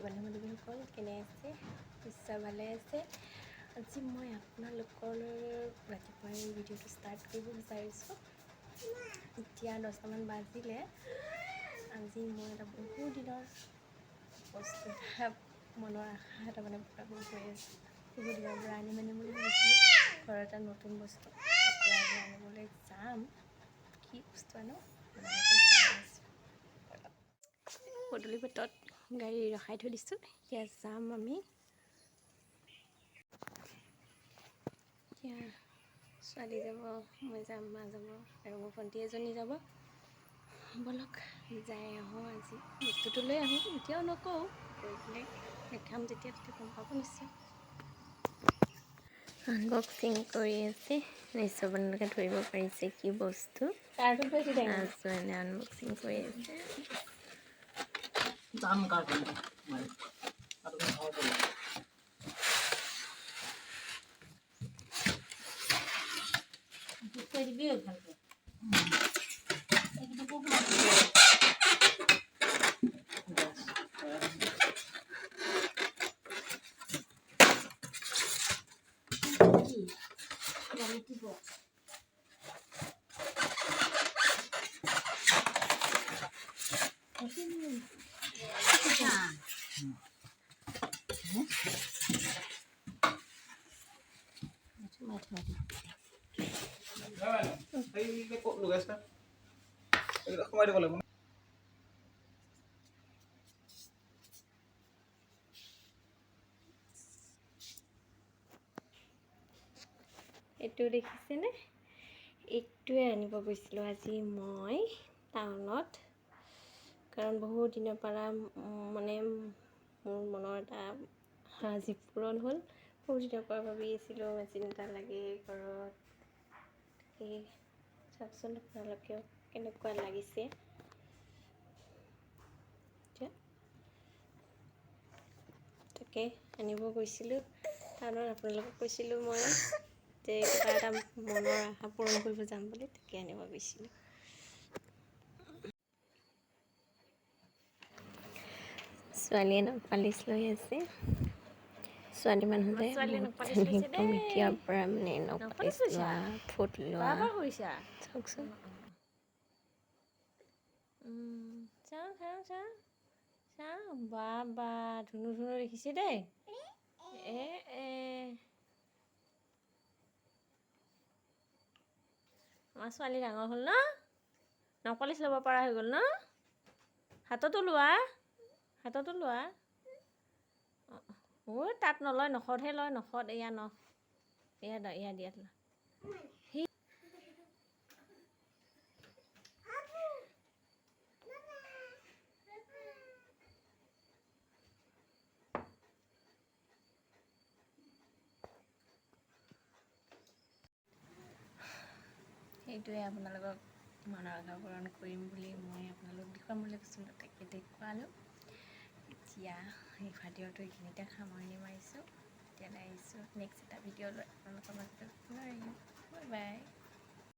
বন্ধু বান্ধৱীসকল কেনে আছে? নিশ্চয় ভালে আছে। আজি মই আপোনালোকৰ ৰাতিপুৱাই ভিডিঅ'টো ষ্টাৰ্ট কৰিব বিচাৰিছোঁ। এতিয়া 10টামান বাজিলে। আজি মই এটা বহু দিনৰ বস্তু এটা মনৰ আশা এটা মানে পূৰা হৈ আছে। বহু দিনৰ পৰা আনিম বুলি ভাবিছিলোঁ ঘৰত এটা নতুন বস্তু। এতিয়া আজি আনিবলৈ যাম। কি বস্তু আনো পদূলি বাটত গাড়ী ৰখাই থৈ দিছোঁ। এতিয়া যাম আমি। এতিয়া ছোৱালী যাব, মই যাম, মা যাব আৰু মোৰ ভণ্টি এজনী যাব। ব'লক যাই আহোঁ। আজি বস্তুটো লৈ আহোঁ। এতিয়াও নকওঁ, গৈ পেলাই দেখাম যেতিয়া তেতিয়া গম পাব নিশ্চয়। আনবক্সিং কৰি আছে। নিশ্চয় আপোনালোকে ধৰিব পাৰিছে কি বস্তু। মানে আনবক্সিং কৰি আছে। এইটো দেখিছেনে? এইটোৱে আনিব গৈছিলোঁ আজি মই টাউনত। কাৰণ বহুত দিনৰ পৰা মানে মোৰ মনৰ এটা আজি পূৰণ হ'ল। বহুত দিনৰ পৰা ভাবি আছিলোঁ মেচিন এটা লাগে ঘৰত। তাকে চাওকচোন আপোনালোকেও কেনেকুৱা লাগিছে। তাকে আনিব গৈছিলোঁ টাউনত। আপোনালোকক কৈছিলোঁ মই যে কিবা এটা মনৰ আশা পূৰণ কৰিব যাম বুলি। তাকে আনিব গৈছিলোঁ। ছোৱালীয়ে পালিচ লৈ আছে। ছোৱালী মানুহে এতিয়াৰ পৰা মানে পালিচ লোৱা, ফুট লোৱা চাওকচোন। চাওঁ বা ধুনু দেখিছে দেই। আমাৰ ছোৱালী ডাঙৰ হ'ল ন? নপালিচ ল'ব পৰা হৈ গ'ল ন? হাততো লোৱা। তাত নলয়, নখতহে লয়। নখত এয়া নখ এয়া দিয়া লয়। সেইটোৱে আপোনালোকক মনৰ আশা পূৰণ কৰিম বুলি মই আপোনালোকক দেখুৱাম বুলি কৈছিলোঁ। তাকে দেখুৱালোঁ। এতিয়া এই ভিডিঅ'টো এইখিনিতে সামৰণি মাৰিছোঁ। এতিয়া আহিছোঁ নেক্সট এটা ভিডিঅ' লৈ আপোনালোকৰ মাজত পুনৰ আহিম। Bye bye.